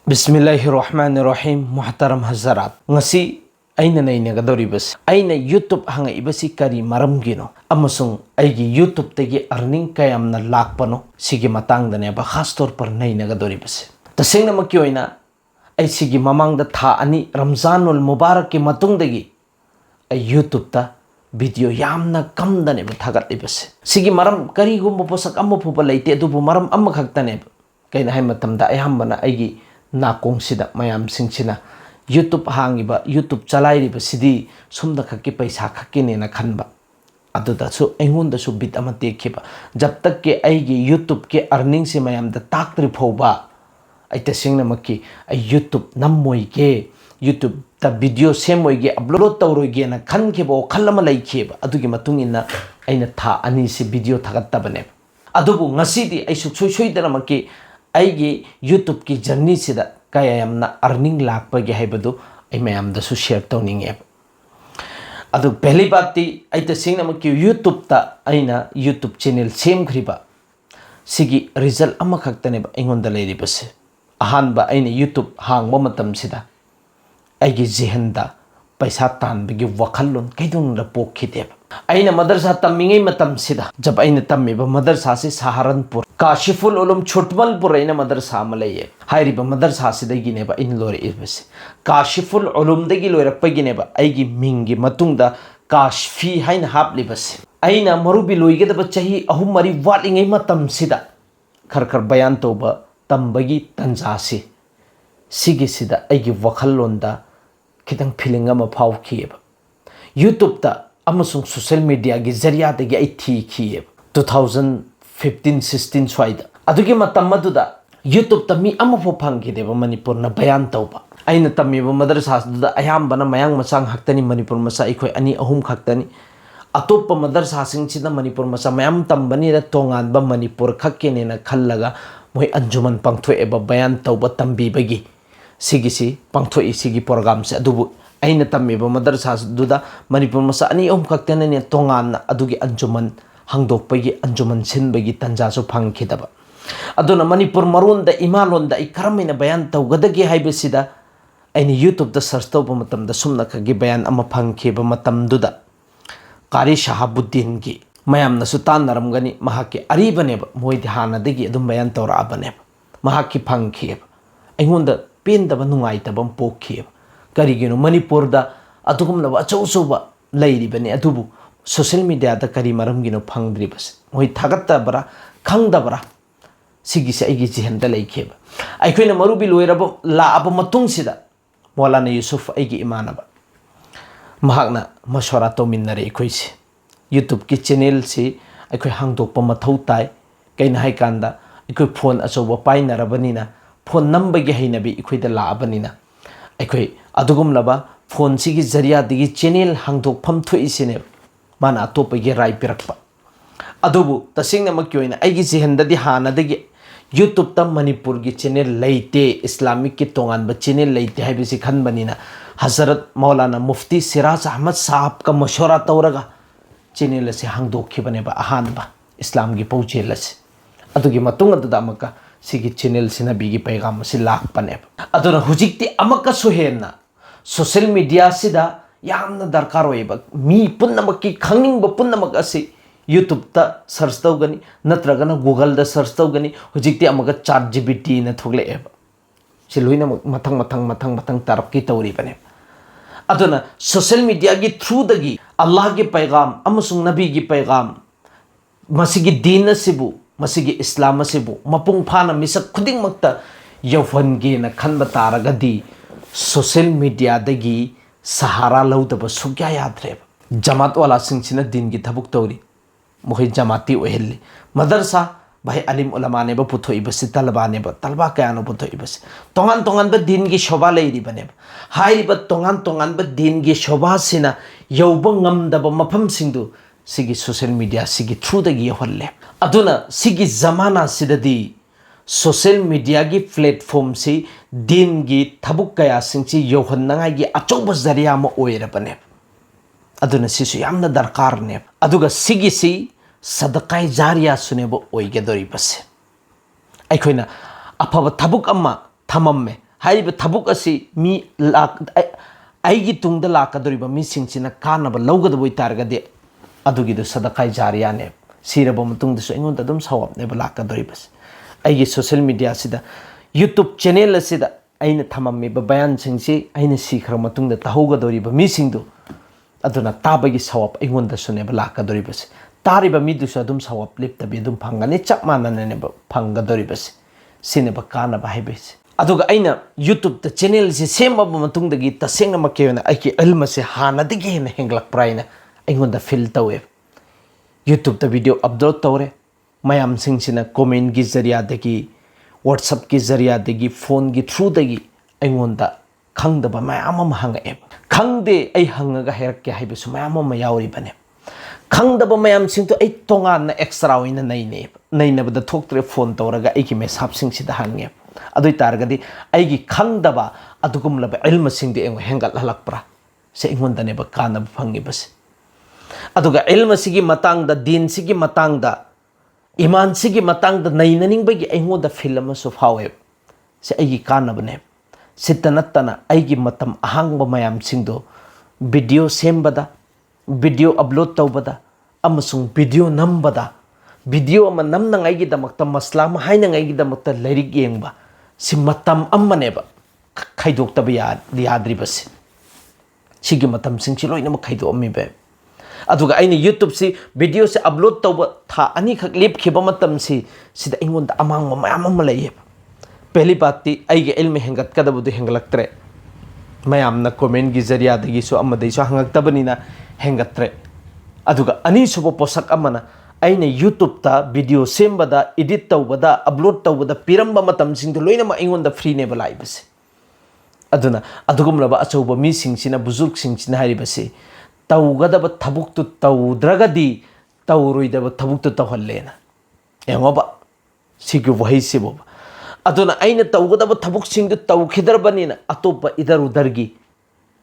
Bismillahirrahmanirrahim. Muhtaram Hazarat. Ngasi aina gadoribas. Aina YouTube hanga ibasi kari maram gino. Amasung aigi YouTube tegi earning kayam na lakpano. Sige matang dane ba khastor par gadoribas. Tasing na makyoina ay sige mamang da tha ani Ramzanul Mubarak ki matung dagi ay YouTube ta video yam na kam dane ba thagat ibas. Sige maram kari gumbo posak ammo pupa laite adubu maram amma khagtane. Kay na hay matamda ay hamba na aigi nakong sida mayam singchina YouTube hangiba YouTube chalai riba sidi sumda khaki paisa khaki ne na khanba aduda su engun da su bit amate khiba jab tak ke aigi YouTube ke earning se mayam da taktri phoba ai ta singna makki ai YouTube nammoi ke YouTube ta video semoi ge upload tawroi ge na khan ke bo khallama lai kheba adugi matung inna aina tha ani se video thagatta bane adubu ngasidi ai su soi dana makki aigi YouTube ki journey sida kaya yamna earning lakpa ge haibadu ai mayam da su share tawninge adu pehli baat ti ai ta singna makki YouTube ta aina YouTube channel sem khriba sigi result ama khaktane ba ingonda leiri base ahan ba aina YouTube hangba matam sida aigi jihanda paisa tan bagi wakhallon kaidung da pokhite aina madrasa tammingei matam sida jab aina tammi ba madrasa se Saharanpur Kashiful Ulum Chutmalpur aina madrasa malaye hairi ba madrasa sida gine ba in lore ibase Kashiful Ulum dagi loirakpa gine ba aigi mingi matungda Kashfi hain hapli base aina marubi loige da chahi ahum mari watlingei matam sida khar bayan toba tambagi tanjasi sigi sida aigi wakhallonda kitang feeling ama phau khiyeba YouTube ta amasung social media gi zariya dagi ai thi khiyeba 2015-16 swaida adugi matam maduda YouTube ta mi ama pho phangi deba Manipur na bayan tawba aina tammi ba madrasa da ayam bana mayang masang haktani Manipur masa ikhoi ani ahum khaktani atoppa madrasa sing sida Manipur masa mayam tambani da tongan ba Manipur khakkene na khallaga moi anjuman pangthoi eba bayan tawba tambi bagi sigisi pangthoi sigi program se adubu aina tammi ba madrasa duda Manipur masa ani ahum khaktene ne tongan na adugi anjuman hangdok pagi anjuman sin bagi tanja so phangkhidaba aduna Manipur maron da imalon da ikaramina bayan tawgadagi haibesida aini YouTube da search tawba matam da sumna khagi bayan ama phangkhiba matam duda Qari Shahabuddin gi mayam na sutan naramgani mahaki aribane ba moi dhana degi adum bayan tawra abane mahaki phangkhiba aingonda pendaba nungaitaba pokhiba karigino Manipur da adugumna ba chausuba leiribane adubu social media da kari maram gino phangdri bas moi thagatta bara khangda bara sigi se aigi jihanda laikheba aikoina marubi loiraba la aba matung sida Maulana Yusuf aigi imanaba mahakna mashwara to minnare ikoisi YouTube ki channel si aikoi hangdokpa mathau tai kaina hai kanda aikoi phone achoba painarabanina phone number gi hainabi ikoi da la abanina aikoi adugum laba phone sigi zariya digi channel hangdok pham thoisine mana atopa ge rai pirakpa adubu tasingna makyoina aigi jihanda di hana dagi YouTube ta Manipur gi channel leite Islamic ki tongan ba channel leite haibisi khanbanina Hazrat Maulana Mufti Siraj Ahmad Sahab ka mashwara tawraga channel se hangdokhi bane ba ahan ba Islam gi pauchel se adugi matung adada amaka sigi channel sina bigi paigam se lak pane aduna hujikti amaka suhenna social media sida yamna darkar oiba mi punnamaki khangning ba punnamak ase YouTube ta search tawgani natragana Google da search tawgani hujikti amaga ChatGPT na thogle eba siloina matang tarapki tawri bane aduna social media gi through dagi Allah gi paigam amasung nabi gi paigam masigi din sibu masigi Islam sibu mapung phana misak khuding makta yawhan ge na khanba taragadi social media dagi sahara laudaba sugya yadre jamaat wala singchina din gi thabuk tawri mohi jamati ohilli madrasa bhai alim ulama ne ba puthoi basi talba ne ba talba kaya no puthoi basi tongan ba din gi shoba leiri bane hai ba tongan ba din gi shoba sina yauba ngamda ba mafam singdu sigi social media sigi through da gi holle aduna sigi zamana sidadi social media gi platform si din gi thabuk kaya singchi yohan nangai gi achoba zariya ma oira bane aduna sisu yamna darkar ne aduga sigi si sadaqai jariya sunebo oige dori base aikoina afaba thabuk amma thamam me हाइब थबुक असी मी लाक आइगी तुंग the लाकदोरिबा मी सिंगसिना कानब लौगदबोय तारगदे अदुगिदो सदकाय जारियाने सिरबो मतुंग दसो इंगोंद दम सवाबने लाकदोरिबस आइगी social media सिदा YouTube channel असिदा अइना थमम्मिबा बयान सिंगसि अइना सिखर मतुंग the तहौगदोरिबा मी सिंगदो अदुना ताबगी सवाब इंगोंद दसोने लाकदोरिबस तारिबा मी दुसो दम सवाब लिप्तबि दम फंगने चप मानने फंगदोरिबस सिनेबा कानबा हाइबस अदुगा अइना यूट्यूब द चैनल से सेमब मतुंगदगी तसेंग मकेना अइकी अल्म से हानदगी हेन हेंगलक प्राइना अइगोंदा फील तवे यूट्यूब द वीडियो अपलोड तौरे मयाम सिंगसिना कमेंट की जरिया दगी व्हाट्सएप की जरिया दगी फोन की थ्रू दगी अइगोंदा खंगदबा मयाम अम हंगए खंगदे अइ हंगगा हेरके हाइबसु मयाम अम यावरिबने खंगदबा मयाम सिंगतो अइ तोंगान एक्स्ट्रा ओइना नैने नैनबदा थोक्तरे फोन तौरगा अइकी मेसाब सिंगसिदा हंगे अदुई तारगदी अइगी खंगदबा अदुगुमलब इल्म सिंगदे एंग हेंगल हलकप्रा से इंगोंदनेबा कानब फंगिबस अदुगा इल्म सिगी मतांगदा दीन सिगी मतांगदा ईमान सिगी मतांगदा नैननिंगबगी अइगोंदा फिल्म अमसु फावे से अइगी कानबने सितनत्तना अइगी मतम अहांगबा मयाम सिंगदो वीडियो सेमबदा वीडियो अपलोड तौबदा अमसुंग वीडियो नंबदा वीडियो अमा नमनंगाइगिदमक्ता मसला अमा हाइनंगाइगिदमक्ता लाइरिक येंगबा सि मतम अम्मनेबा खाइदोक्तबा याद्रिबसे सिगी मतम सिंगसि लोइनमक खाइदोअम्मिबे अदुगा अइना यूट्यूब से वीडियो से अपलोड तौबा था अनि खक लेपखिबा मतम सिदा इंगोंदा अमांगबा मयाम अमा लैये पहली बात ती अइगे इल्म हेंगतकदबदु हेंगलक्तरे मयामना कमेंट की जरिया दगिसो अमदैसो हंगक्तबनिना हेंगत्रे अदुगा अनीसुबो पोसक अमना अइना यूट्यूब ता वीडियो सेमबदा एडिट तौबदा अपलोड तौबदा पिरंबा मतम सिंगदो लोइनमा इंगोंदा फ्री नेबा लाइबसे अदुना अदुगुमलबा अचौबा मी सिंगसिना बुजुर्ग सिंगसिना हारिबसे तौगदबा थबुक्तु तौद्रगदी तौरोइदबा थबुक्तु तौहल्लेना एंगोबा सिगु वहिसिबो अदुना अइना तौगदबा थबुक सिंगदु तौखिदरबनिना अतोपा इधर उधरगी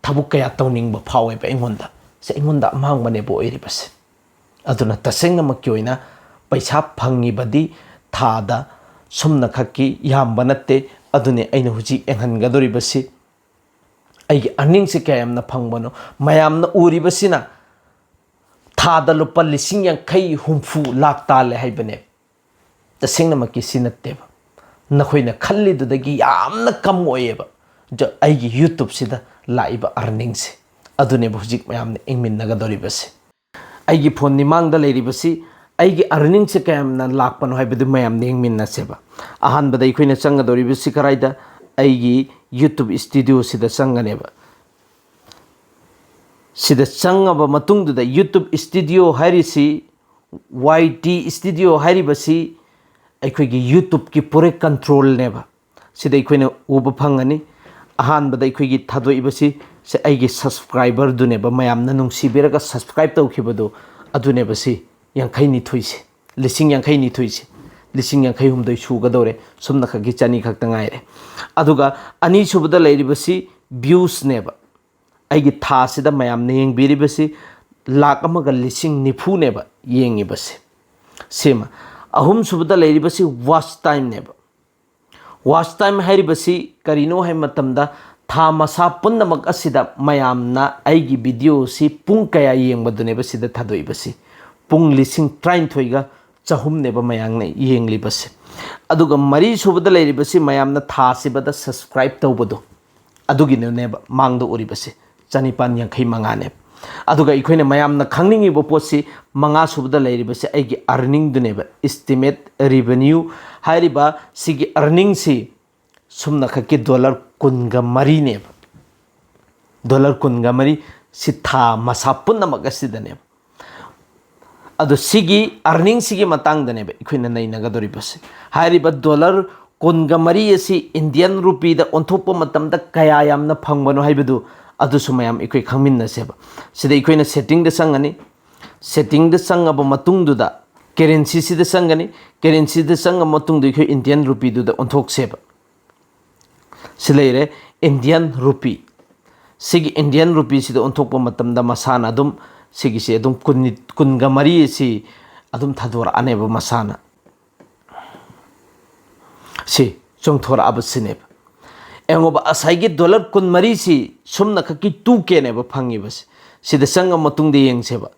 थबुक कया तौनिंगबा फावेबा इंगोंदा से इंगोंदा अमांगबनेबो ओइरिबसे अदुना तसेंगमक्की ओइना पैसा फंगिबदी थादा सुमना खक्की यामबा नत्ते अदुने अइना हुजि एंहनगदोरिबसि अइगी अर्निंग से कयामना फंगबनो मयामना उरिबसिना थादा लुपा 50,000 लाख ताले हाइबने तसेंगमक्की सिनत्तेबा नखोइना खल्लिदुदगी यामना कम ओइएबा जो अइगी यूट्यूब सिदा लाइबा अर्निंग से अदुने हुजिक मयामना इंगमिनगदोरिबसि अइगी फोन निमांगदा लेरिबसि अइगी अर्निंग से कयामना लाखपनो हाइबदु मयामना इंगमिनसेबा अहानबदा अइखोइना चंगदोरिबसि कराइदा अइगी यूट्यूब स्टूडियो सिदा चंगनेबा सिदा चंगबा मतुंगदुदा यूट्यूब स्टूडियो हारिसि YT स्टूडियो हारिबसि अइखोइगी यूट्यूब की पूरे कंट्रोल नेबा सिदा अइखोइना उबा फंगनी अहानबदा अइखोइगी थादोइबसि से अइगी सब्सक्राइबर दुनेबा मयामना नुंगसिबिरगा सब्सक्राइब तौखिबदो अदुनेबसि 52 से 52 से 52 सुगदौरे सुमना खगी चनी खक्ता गाइरे अदुगा अनि सुबदा लैरिबसि व्यूज नेबा अइगी थासिदा मयामना येंगबिरिबसि लाख अमगा 90 नेबा येंगिबसि सेमा अहुम सुबदा लैरिबसि वॉच टाइम नेबा वॉच टाइम हाइरिबसि करिनो हाइ मतमदा था मसा पुन्नमक असिदा मयामना अइगी वीडियो सि पुंग कया येंगबदुनेबा सिदा थादोइबसि पुंग 33 गा चहुमनेबा मयांगने येंगलिबसि अदुगा मरी सुबदा लैरिबसि मयामना थासिबदा सब्सक्राइब तौबदो अदुगिनेबा मांगदो उरिबसि 450 अदुगा इखोइना मयामना खंगनिंगिबो पोसि मंगा सुबदा लैरिबसि अइगी अर्निंग दुनेबा एस्टिमेट रेवेन्यू हाइरिबा सिगी अर्निंग सि सुमना खक्की $10 नेबा $10 सि था मसा पुन्नमक असिदनेबा अदो सिगी अर्निंग सिगी मतंगदनेबा इखोइना नैनगदोरिबसि हाइरिबा $10 असि इंडियन रुपी दा ओंथोपा मतमदा कया यामना फंगबनो हाइबदु अदुसु मयाम इखोइ खंगमिन्नसेबा सिदा इखोइना सेटिंग दा संगनी सेटिंग दा संगबा मतुंगदुदा करेंसी सिदा संगनी करेंसी दा संग मतुंगदु इखोइ इंडियन रुपी दुदा ओंथोकसेबा सिलेरे इंडियन रुपी सिगी इंडियन रुपी सिदा ओंथोकपा मतमदा मसाना अदुम सिगिसे अदुम 23 सि अदुम थादोर अनेबा मसाना सि चोंथोर अबसिनेबा एंगोब असाइगी डॉलर कुन मरी सी सुमना खकी 2K ने फंगी बस सिदा संग मतुंग दे येंगसेबा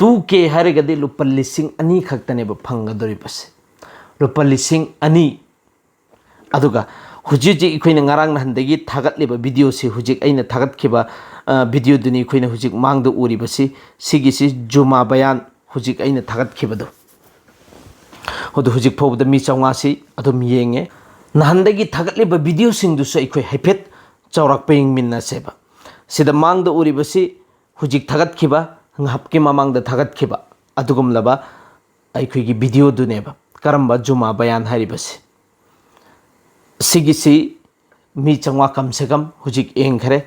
2K हरेगदी लुपा लिसिंग अनि खक्तने फंगदोरी बस लुपा लिसिंग अनि अदुगा हुजिजि इखोइना ngarang नहंदगी थागतलेबा वीडियो से हुजिक अइना थागतखेबा वीडियो दुनी इखोइना हुजिक मांगद उरिबसी सिगिसी जुमा बयान हुजिक अइना थागतखेबदो होदो हुजिक फोबदा मी चौंगासी अदुम येंगे नहंदगी थागतलेबा वीडियो सिंगदुसु इखोइ हाइफेट चौरकपा येंगमिन्नासेबा सिदा मांगद उरिबसी हुजिक थागतखेबा ngapki mamang da thagat khiba adugum laba aikhoi gi video duneba karamba juma bayan haribasi sigisi mi changwa kam se kam hujik eng khare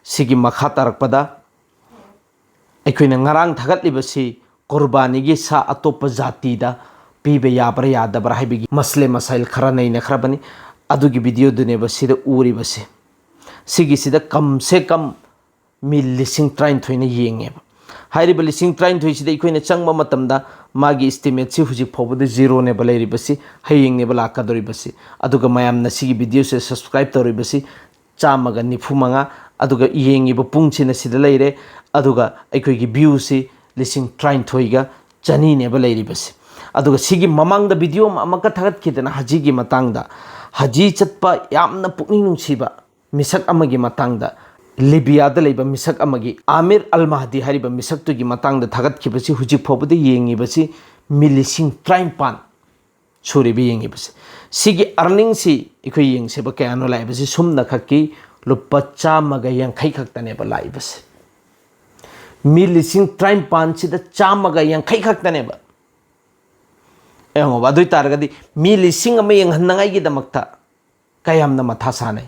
sigi makha tarakpada aikhoi na ngarang thagat libasi qurbani gi sa atop jati da pibe yabra yadabra haibigi masle masail khara nei na khrabani adugi video duneba sida uribasi sigisi da kam se kam mi lising train thoina yengeba हाइरिबा लिसिंग 33 इखोइना चंगबा मतमदा मागी estimate से हुजिक फोबद 0 ने बलैरिबसी हयिंग ने बलाकादोरिबसी अदुगा मयामना सिगी video से subscribe तोरिबसी चामगा निफुमंगा अदुगा येंगिबा पुंगसिना सिदा लैरे अदुगा अइखोइगी view से लिसिंग 33 गा चनी ने बलैरिबसी अदुगा सिगी ममांगदा video अमका थागत खिदना हाजीगी मतंगदा हाजी चतपा यामना पुकनिंग नुंसिबा मिसक अमगी मतंगदा लिबिया लेबा मिसक अमगी आमिर अल महदी हरिबा मिसक तुगी मतंग थागत खिबसी हुजिक फोबदे येंगिबसी मिलिसिंग 53 सुरिबि येंगिबसी सिगी अर्निंग सी इखो येंगसेबा कयानो लाइबसी सुमना खक्की लुपा चामगा यांखै खक्तने बा लाइबसी मिलिसिंग 53 सिदा चामगा यांखै खक्तने बा एंगो बादुइ तारगदी मिलिसिंग अमा येंगहन्नगाई गी दमक्ता कयामना मथा सानै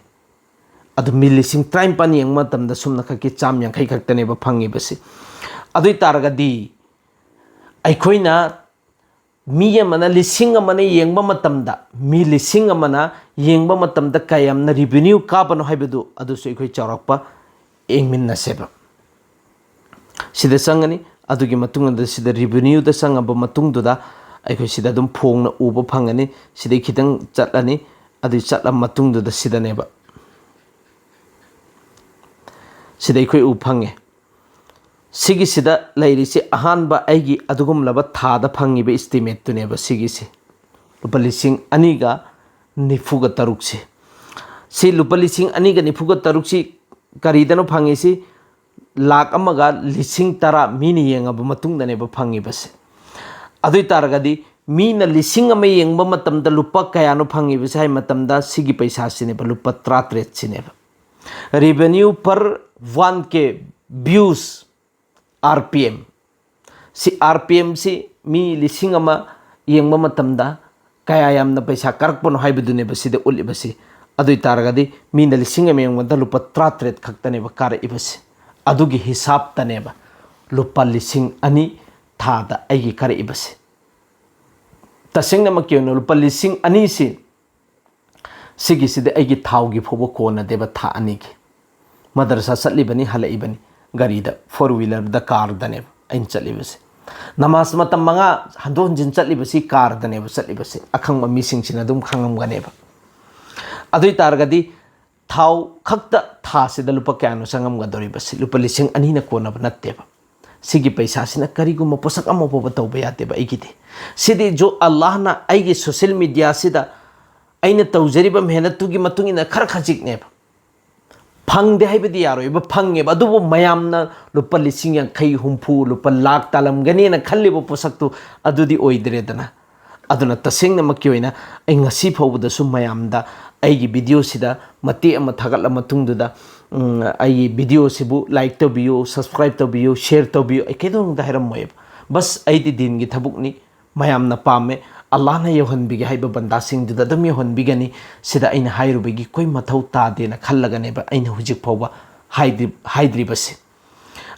अदु मिलिसिंग 53 येंग मतमदा सुमना खक्की चाम यांखै खक्तने बा फंगिबसी अदुइ तारगदी अइखोइना मी यमना लिसिंग अमना येंगबा मतमदा मी लिसिंग अमना येंगबा मतमदा कयामना रेवेन्यू काबनो हाइबदु अदुसु इखोइ चौरकपा येंगमिन्नसेबा सिदा संगनी अदुगी मतुंगदा सिदा रेवेन्यू दा संगबा मतुंगदुदा अइखोइ सिदा दुम फोंगना उबा फंगनी सिदा खितंग चटलानी अदुइ चटला मतुंगदुदा सिदानेबा सिदा इखोइ उ फंगे सिगी सिदा लैरिसे अहानबा एगी अदुगुम लब थादा फंगिबे एस्टिमेट तुनेबा सिगिसे लुपा लिसिंग अनिगा निफुगा तरुकसे सि लुपा लिसिंग अनिगा निफुगा तरुकसी करीदनो फंगिसी लाख अमगा लिसिंग तरा मीनि येंगबा मतुंगदनेबा फंगिबसे अदुइ तारगदी मीना लिसिंग अमा येंगबा मतमदा लुपा कयानो फंगिबसे हाइ मतमदा सिगी पैसा सिनेबा लुपा 33 सिनेबा रेवेन्यू पर 1K views RPM si RPM si mi lising ama yengba matamda kaya yamna paisa karakpono haibudune basi de uli basi adui taragadi mi na lising ama yengba lupa 33 khaktane ba kara ibasi adugi hisab tane ba lupa lising ani thada aigi kara ibasi tasengna makyono lupa lising ani si sigi si de aigi thaugi phobo kona deba tha ani ki madrasa satli bani halai bani gari da 4-wheeler da car dane ain chali basi namas matam manga handon jin chali basi car dane chali basi akhang ma mising sina dum khangam gane ba adui targadi thau khakta tha se da lupa kyano sangam ga dori basi lupa lising ani na kona banatte ba sigi paisa sina kari gu ma posak am bo ba tawba yate ba igite sidi jo allah na aigi social media sida aina tawjari ba mehnat tu gi matungi na khar khajik ne ba फंगदे हाइबदी यारो इब fungi अदुबो मयामना लुपा लिसिंग यांखै हुंफु लुपा lakh तालमगनी न खल्लिबो पोसक्तु अदुदी ओइद्रेदना अदुना तसेंगना मक्की ओइना ऐ ngasi फौबदसु मयामदा ऐगी video सिदा मते अम थागल मतुंगदुदा ऐगी video सिबु like तबियो subscribe तबियो share तबियो ऐ केदोंग दा harem मोय बस ऐदी दिन गी थबुकनी मयामना पामे Allah na yohan bigi haiba banda sing du da dum yohan bigani sida aina hairu bigi koi mathau ta de na khallaga ne ba aina hujik phoba haidri basi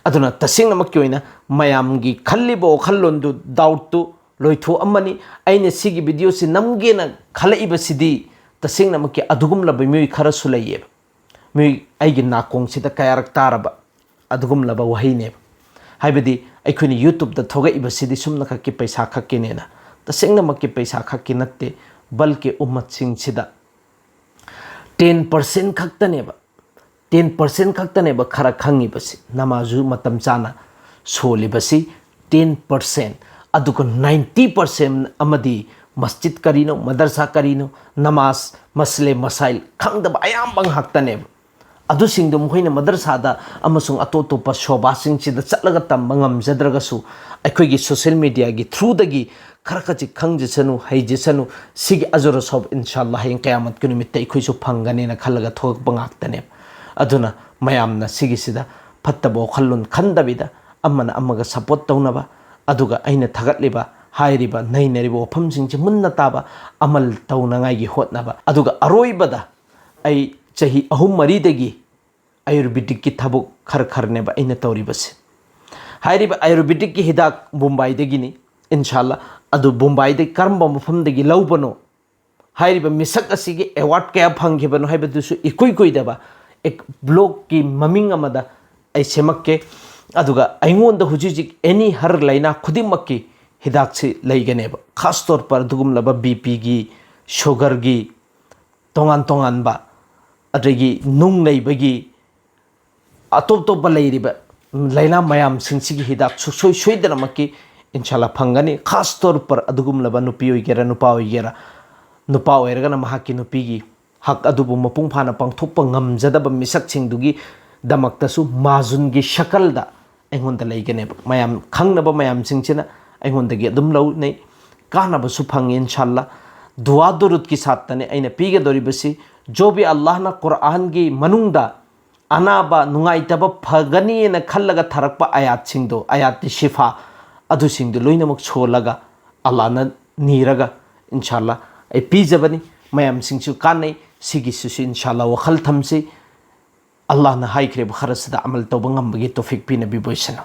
aduna tasing na makyoina mayam gi khalli bo khallon du doubt tu loitho amani aina sigi video si namge na khalai basidi tasing na makki adugum la ba mi khara sulaye mi aigi na kong sida kayarak taraba adugum la ba wahi ne haibadi aikuni youtube da thoga ibasidi sumna ka ki paisa khakke ne na तसेंगना मक्के पैसा खक्की नत्ते बल्कि उम्मत सिंह सिदा 10% खक्तनेबा 10% खक्तनेबा खरा खंगिबसी नमाजु मतम चाना सोलिबसी 10% अदुको 90% अमदी मस्जिद करीनो मदरसा करीनो नमाज मसले मसाइल खंगदबा अयाम्बंग हक्तनेबा अदु सिंगदो मखोइना मदरसादा अमसुंग अतोतोपा शोबासिंगसिदा चटलगा तंबा ngamjadragasu अखोइगी सोशल मीडिया की थ्रू दगी खरखची खंगजसनु हैजसनु सिगी अजर सब इंशाल्लाह हयं कयामत के निमित्त अखोइसु फंगनेना खलगा थोगपा ngaktane अदुना मयामना सिगिसिदा फत्तबो खल्लुन खंदबिदा अमना अमगा सपोर्ट तौनबा अदुगा अइना थगतलिबा हाइरिबा नैनरिबा वफमसिंगचे मुन्ना ताबा अमल तौनांगाइगी होतनाबा अदुगा अरोइबदा अइ चाही अहुम मरीदगी आयुर्वेदिक की थबुक खर खरनेबा अइना तौरिबसे हाइरिबा आयुर्वेदिक की हिदाक मुंबई दगिनी इंशाल्लाह अदु मुंबई दे करम्बा मफमदगी लौबनो हाइरिबा मिसक असिगी अवार्ड कया फंगिबनो हाइबदुसु इकुइ कुइदबा एक ब्लॉग की ममिंग अमदा आई सेमक्के अदुगा अइंगोंदा हुजिजिक एनी हर लाइना खुदिमक्की हिदाक से लैगनेबा खास तौर पर दुगुमलबा बीपी की शुगर की तोंगान तोंगानबा अदगी नुंग नैबगी अतोप लैरिबा लाइना मयाम सिंसिगी हिदाक सुसोई सोइदनमक्की इंशाल्लाह फंगनी खास तौर पर अदुगुमलबा नुपी ओइगेरा नुपा ओइगेरा नुपा ओइरगना महाकी नुपीगी हक अदुबु मपुंग फाना पांगथोकपा ngamjadaba मिसकसिंगदुगी दमक्तसु माजुनगी शकलदा अइंगोंदा लैगनेबा मयाम खंगनबा मयाम सिंगचिना अइंगोंदगी अदुम लौनै कानबसु फंगे इंशाल्लाह दुआ दुरुद की साथने अइना पीगदोरिबसी जो भी अल्लाह ना कुरान की मनुंगदा अनाबा नुंगाइतबा फगनीना खल्लगा थरकपा आयात सिंगदो आयात शिफा अदु सिंगदो लोइनमक छोलगा अल्लाह ना नीरगा इंशाल्लाह आई पीजबनी मयाम सिंगसु कानै सिगिसु इंशाल्लाह वखल थमसे अल्लाह ना हाइख्रेब खरसदा अमल तौबा ngambagi तौफिक पिना बिबोइसना।